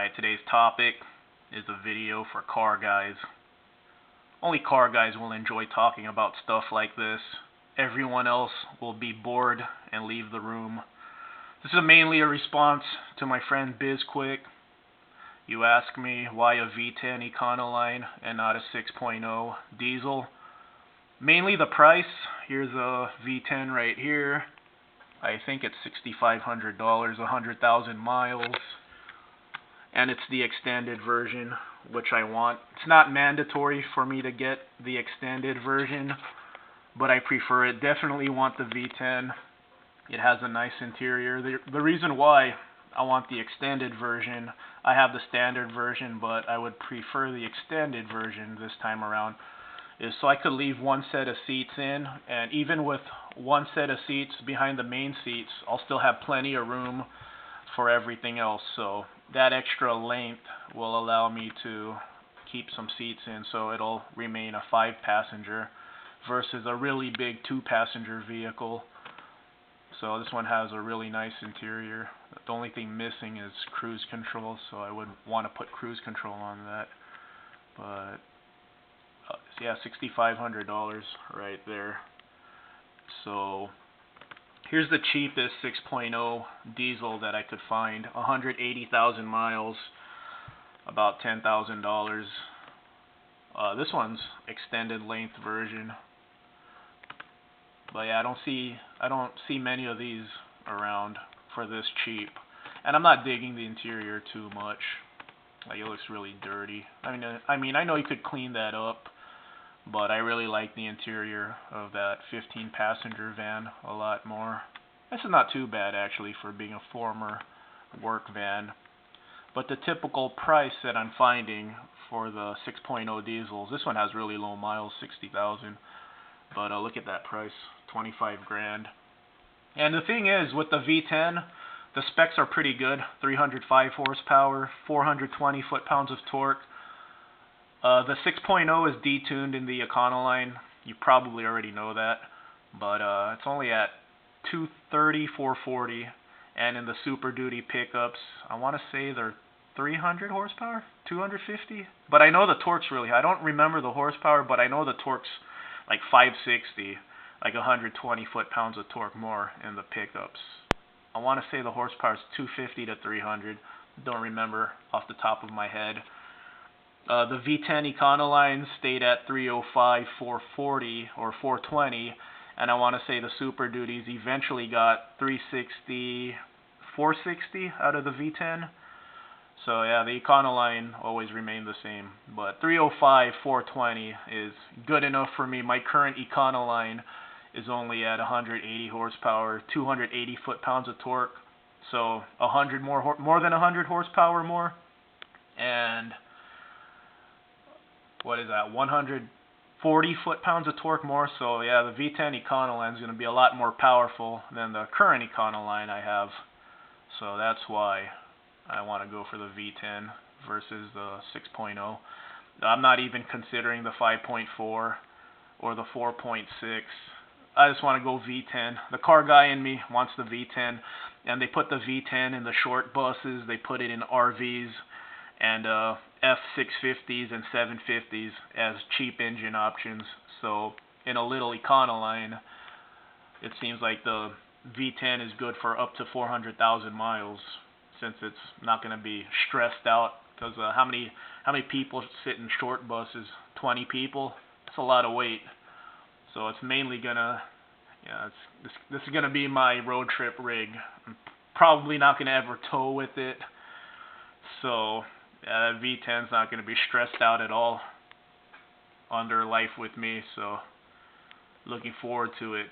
Alright, today's topic is a video for car guys. Only car guys will enjoy talking about stuff like this. Everyone else will be bored and leave the room. This is mainly a response to my friend BizQuick. You ask me why a V10 Econoline and not a 6.0 diesel. Mainly the price. Here's a V10 right here. I think it's $6,500, 100,000 miles. And it's the extended version, which I want. It's not mandatory for me to get the extended version, but I prefer it. Definitely want the V10. It has a nice interior. The reason why I want the extended version, I have the standard version, but I would prefer the extended version this time around, is so I could leave one set of seats in, and even with one set of seats behind the main seats, I'll still have plenty of room for everything else. So that extra length will allow me to keep some seats in, so it'll remain a 5-passenger versus a really big 2-passenger vehicle. So this one has a really nice interior. The only thing missing is cruise control, so I would want to put cruise control on that. But yeah, $6,500 right there. So here's the cheapest 6.0 diesel that I could find. 180,000 miles, about $10,000. This one's extended length version. But yeah, I don't see many of these around for this cheap. And I'm not digging the interior too much. Like, it looks really dirty. I mean, I know you could clean that up, but I really like the interior of that 15-passenger van a lot more. This is not too bad, actually, for being a former work van. But the typical price that I'm finding for the 6.0 diesels, this one has really low miles, 60,000. But look at that price, 25 grand. And the thing is, with the V10, the specs are pretty good. 305 horsepower, 420 foot-pounds of torque. The 6.0 is detuned in the Econoline. You probably already know that. But it's only at 230, 440. And in the Super Duty pickups, I want to say they're 300 horsepower, 250. But I know the torque's really high. I don't remember the horsepower, but I know the torque's like 560, like 120 foot-pounds of torque more in the pickups. I want to say the horsepower is 250 to 300. Don't remember off the top of my head. The V10 Econoline stayed at 305, 440, or 420, and I want to say the Super Duties eventually got 360, 460 out of the V10. So yeah, the Econoline always remained the same, but 305, 420 is good enough for me. My current Econoline is only at 180 horsepower, 280 foot-pounds of torque, so 100 more than 100 horsepower more, and what is that, 140 foot-pounds of torque more. So yeah, the V10 Econoline is going to be a lot more powerful than the current Econoline I have. So that's why I want to go for the V10 versus the 6.0. I'm not even considering the 5.4 or the 4.6. I just want to go V10. The car guy in me wants the V10, and they put the V10 in the short buses. They put it in RVs and F650s and 750s as cheap engine options. So in a little Econoline, it seems like the V10 is good for up to 400,000 miles, since it's not going to be stressed out. Because how many people sit in short buses? 20 people. That's a lot of weight. So it's mainly gonna, this is gonna be my road trip rig. I'm probably not gonna ever tow with it. So that V10's not gonna be stressed out at all under life with me. So looking forward to it.